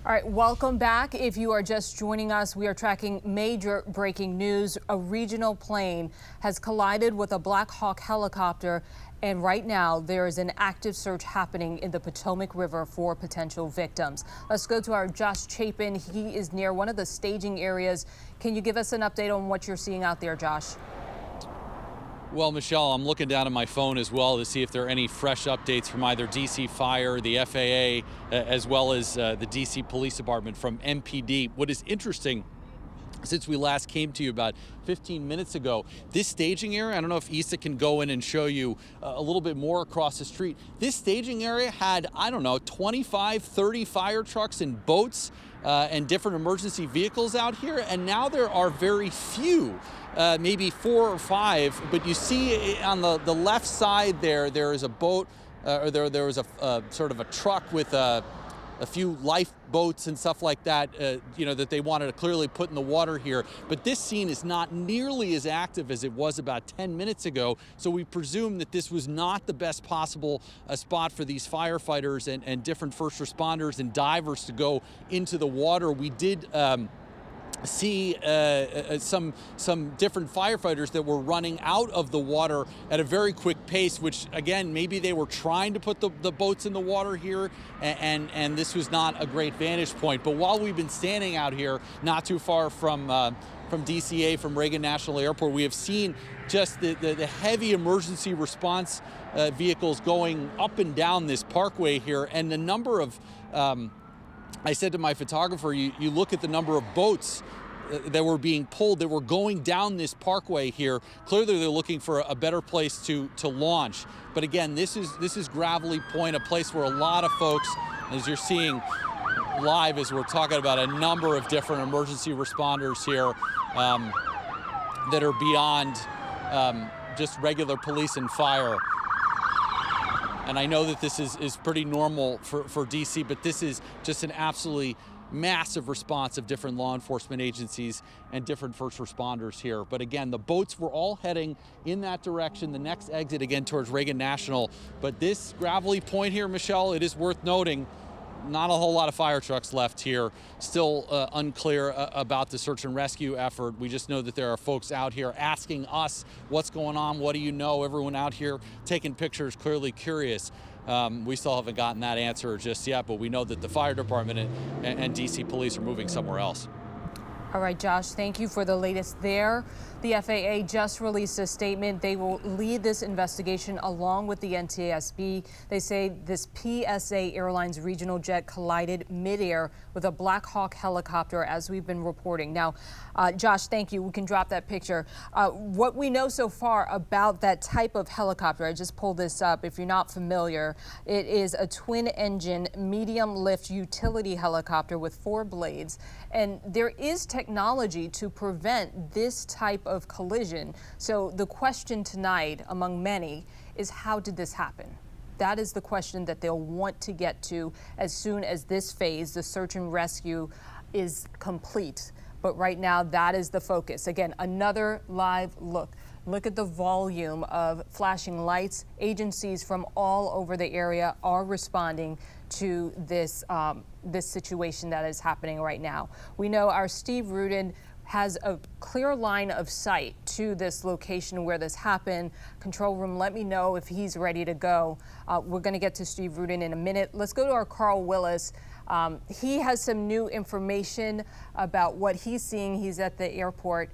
All right, welcome back. If you are just joining us, we are tracking major breaking news. A regional plane has collided with a Black Hawk helicopter, and right now there is an active search happening in the Potomac River for potential victims. Let's go to our Josh Chapin. He is near one of the staging areas. Can you give us an update on what you're seeing out there, Josh? Well, Michelle, I'm looking down at my phone as well to see if there are any fresh updates from either DC Fire, the FAA, as well as the DC Police Department from MPD. What is interesting, since we last came to you about 15 minutes ago, this staging area, I don't know if Issa can go in and show you a little bit more across the street. This staging area had, I don't know, 25, 30 fire trucks and boats and different emergency vehicles out here, and now there are very few. Maybe 4 or 5, but you see on the left side there is a boat, or there was a sort of a truck with a few lifeboats and stuff like that, that they wanted to clearly put in the water here. But this scene is not nearly as active as it was about 10 minutes ago, so we presume that this was not the best possible spot for these firefighters and different first responders and divers to go into the water. We did see some different firefighters that were running out of the water at a very quick pace, which again, maybe they were trying to put the boats in the water here, and this was not a great vantage point. But while we've been standing out here not too far from DCA, from Reagan National Airport, we have seen just the heavy emergency response vehicles going up and down this parkway here, and the number of I said to my photographer, you look at the number of boats that were being pulled, that were going down this parkway here. Clearly they're looking for a better place to launch. But again, this is Gravelly Point, a place where a lot of folks, as you're seeing live as we're talking about a number of different emergency responders here that are beyond just regular police and fire. And I know that this is pretty normal for DC, but this is just an absolutely massive response of different law enforcement agencies and different first responders here. But again, the boats were all heading in that direction, the next exit again towards Reagan National. But this Gravelly Point here, Michelle, it is worth noting, not a whole lot of fire trucks left here. Still unclear about the search and rescue effort. We just know that there are folks out here asking us what's going on, what do you know? Everyone out here taking pictures, clearly curious. We still haven't gotten that answer just yet, but we know that the fire department and DC police are moving somewhere else. All right, Josh, thank you for the latest there. The FAA just released a statement. They will lead this investigation along with the NTSB. They say this PSA Airlines regional jet collided midair with a Black Hawk helicopter, as we've been reporting. Now, Josh, thank you. We can drop that picture. What we know so far about that type of helicopter, I just pulled this up. If you're not familiar, it is a twin-engine, medium-lift utility helicopter with 4 blades. And there is technology to prevent this type of collision. So the question tonight, among many, is how did this happen? That is the question that they'll want to get to as soon as this phase, the search and rescue, is complete. But right now, that is the focus. Again, another live look. Look at the volume of flashing lights. Agencies from all over the area are responding to this situation that is happening right now. We know our Steve Rudin has a clear line of sight to this location where this happened. Control room, let me know if he's ready to go. We're going to get to Steve Rudin in a minute. Let's go to our Carl Willis. He has some new information about what he's seeing. He's at the airport.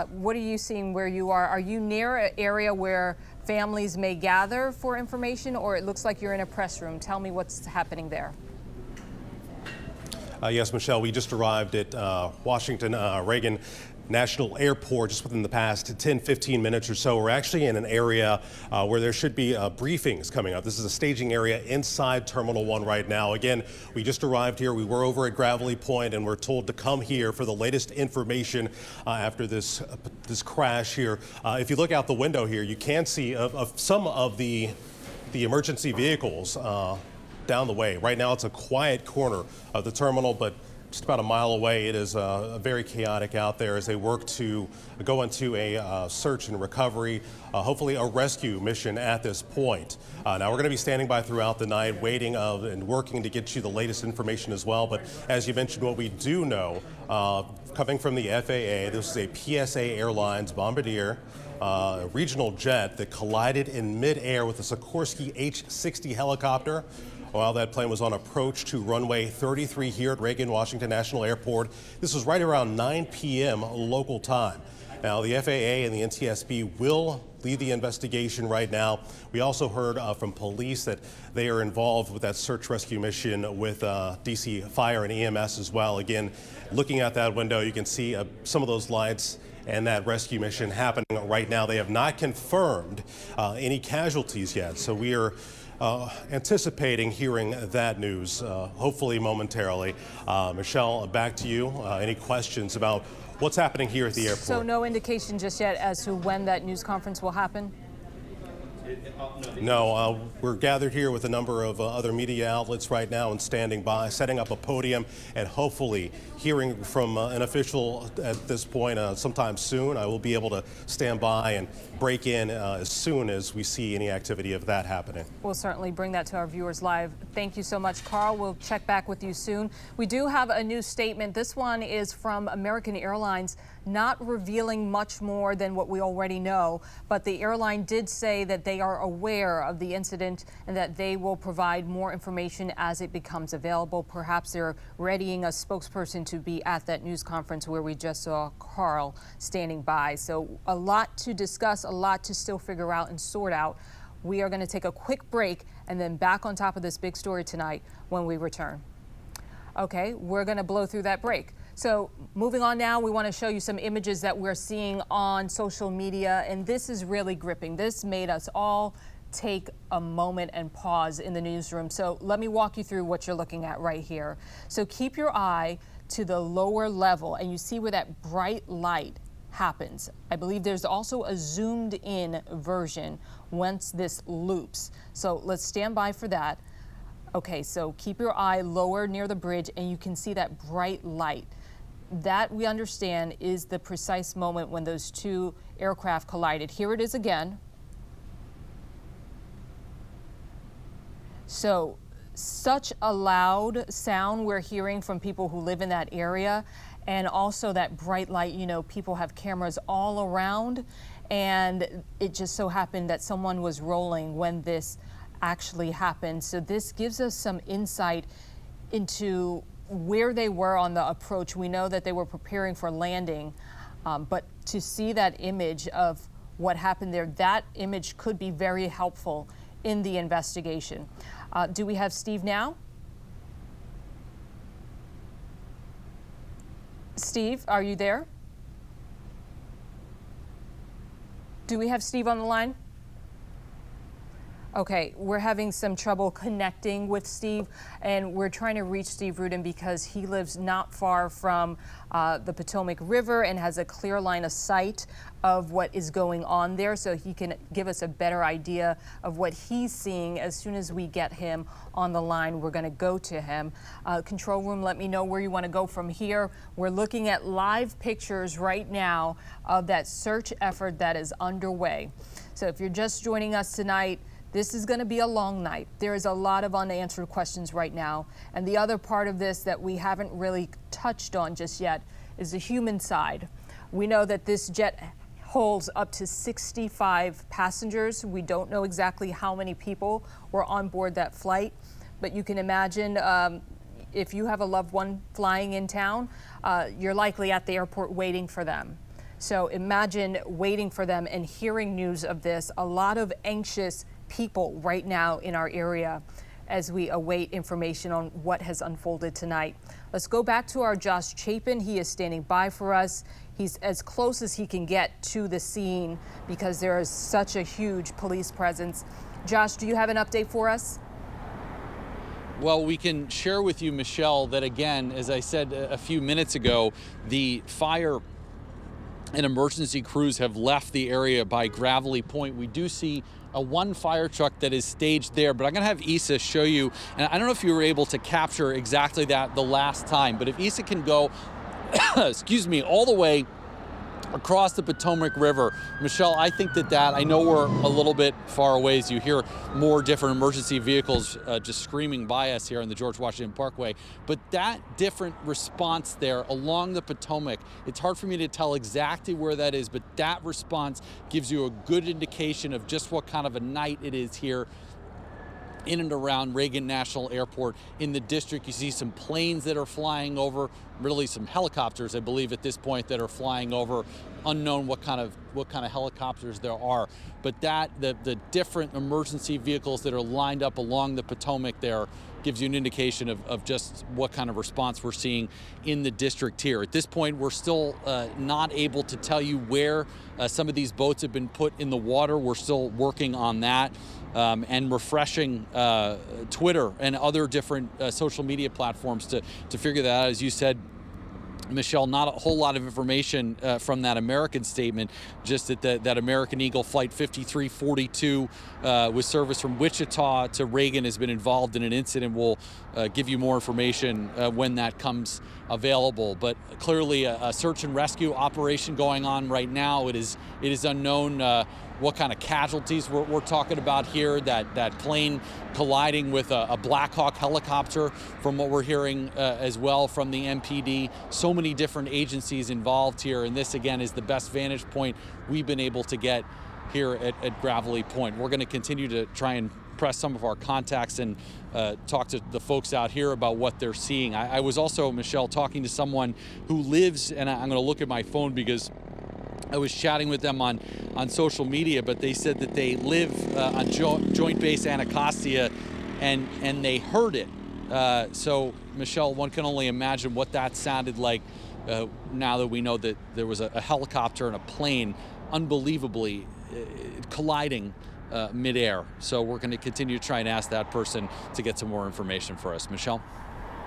What are you seeing where you are? Are you near an area where families may gather for information, or it looks like you're in a press room? Tell me what's happening there. Yes, Michelle, we just arrived at Washington Reagan National Airport just within the past 10-15 minutes or so. We're actually in an area where there should be briefings coming up. This is a staging area inside Terminal 1 right now. Again, we just arrived here. We were over at Gravelly Point and we're told to come here for the latest information after this crash here. If you look out the window here, you can see some of the emergency vehicles down the way. Right now it's a quiet corner of the terminal, but just about a mile away. It is very chaotic out there as they work to go into a search and recovery, hopefully a rescue mission at this point. Now we're going to be standing by throughout the night, waiting and working to get you the latest information as well. But as you mentioned, what we do know, coming from the FAA, this is a PSA Airlines Bombardier regional jet that collided in midair with a Sikorsky H-60 helicopter while that plane was on approach to runway 33 here at Reagan Washington National Airport. This was right around 9 p.m. local time. Now, the FAA and the NTSB will lead the investigation right now. We also heard from police that they are involved with that search rescue mission with DC Fire and EMS as well. Again, looking out that window, you can see some of those lights and that rescue mission happening right now. They have not confirmed any casualties yet, so we are anticipating hearing that news, hopefully momentarily. Michelle, back to you. Any questions about what's happening here at the airport? So no indication just yet as to when that news conference will happen? No, we're gathered here with a number of other media outlets right now and standing by, setting up a podium, and hopefully hearing from an official at this point sometime soon. I will be able to stand by and break in as soon as we see any activity of that happening. We'll certainly bring that to our viewers live. Thank you so much, Carl. We'll check back with you soon. We do have a new statement. This one is from American Airlines, not revealing much more than what we already know, but the airline did say that they are aware of the incident and that they will provide more information as it becomes available. Perhaps they're readying a spokesperson to be at that news conference where we just saw Carl standing by. So a lot to discuss, a lot to still figure out and sort out. We are going to take a quick break and then back on top of this big story tonight when we return. Okay, we're going to blow through that break. So moving on now, we want to show you some images that we're seeing on social media, and this is really gripping. This made us all take a moment and pause in the newsroom. So let me walk you through what you're looking at right here. So keep your eye to the lower level, and you see where that bright light happens. I believe there's also a zoomed in version once this loops. So let's stand by for that. Okay, so keep your eye lower near the bridge and you can see that bright light. That, we understand, is the precise moment when those two aircraft collided. Here it is again. So such a loud sound we're hearing from people who live in that area, and also that bright light. You know, people have cameras all around, and it just so happened that someone was rolling when this actually happened. So this gives us some insight into where they were on the approach. We know that they were preparing for landing, but to see that image of what happened there, that image could be very helpful in the investigation. Do we have Steve now? Steve, are you there? Do we have Steve on the line? Okay, we're having some trouble connecting with Steve, and we're trying to reach Steve Rudin because he lives not far from the Potomac River and has a clear line of sight of what is going on there, so he can give us a better idea of what he's seeing. As soon as we get him on the line, we're going to go to him. Control room, let me know where you want to go from here. We're looking at live pictures right now of that search effort that is underway. So if you're just joining us tonight, this is going to be a long night. There is a lot of unanswered questions right now. And the other part of this that we haven't really touched on just yet is the human side. We know that this jet holds up to 65 passengers. We don't know exactly how many people were on board that flight, but you can imagine if you have a loved one flying in town, you're likely at the airport waiting for them. So imagine waiting for them and hearing news of this. A lot of anxious people right now in our area as we await information on what has unfolded tonight. Let's go back to our Josh Chapin. He is standing by for us. He's as close as he can get to the scene because there is such a huge police presence. Josh, do you have an update for us? Well, we can share with you, Michelle, that again, as I said a few minutes ago, the fire and emergency crews have left the area by Gravelly Point. We do see one fire truck that is staged there, but I'm gonna have Issa show you, and I don't know if you were able to capture exactly that the last time, but if Issa can go, excuse me, all the way across the Potomac River. Michelle, I think that I know we're a little bit far away as you hear more different emergency vehicles just screaming by us here on the George Washington Parkway, but that different response there along the Potomac, it's hard for me to tell exactly where that is, but that response gives you a good indication of just what kind of a night it is here in and around Reagan National Airport. In the district, you see some planes that are flying over, really some helicopters, I believe, at this point that are flying over. Unknown what kind of helicopters there are, but the different emergency vehicles that are lined up along the Potomac there gives you an indication of just what kind of response we're seeing in the district here. At this point, we're still not able to tell you where some of these boats have been put in the water. We're still working on that and refreshing Twitter and other different social media platforms to figure that out. As you said, Michelle, not a whole lot of information from that American statement, just that American Eagle Flight 5342 with service from Wichita to Reagan has been involved in an incident. We'll give you more information when that comes available. But clearly a search and rescue operation going on right now. It is unknown what kind of casualties we're talking about here. That plane colliding with a Black Hawk helicopter, from what we're hearing as well from the MPD. So many different agencies involved here, and this again is the best vantage point we've been able to get here at Gravelly Point. We're going to continue to try and press some of our contacts and talk to the folks out here about what they're seeing. I was also, Michelle, talking to someone who lives, and I'm going to look at my phone because I was chatting with them on social media, but they said that they live on Joint Base Anacostia, and they heard it. So, Michelle, one can only imagine what that sounded like now that we know that there was a helicopter and a plane unbelievably colliding midair. So we're going to continue to try and ask that person to get some more information for us. Michelle?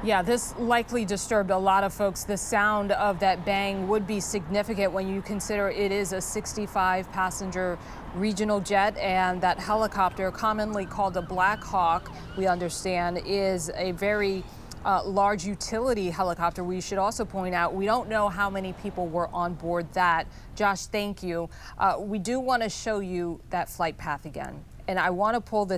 Yeah, this likely disturbed a lot of folks. The sound of that bang would be significant when you consider it is a 65-passenger regional jet, and that helicopter, commonly called a Black Hawk, we understand, is a very large utility helicopter. We should also point out, we don't know how many people were on board that. Josh, thank you. We do want to show you that flight path again, and I want to pull this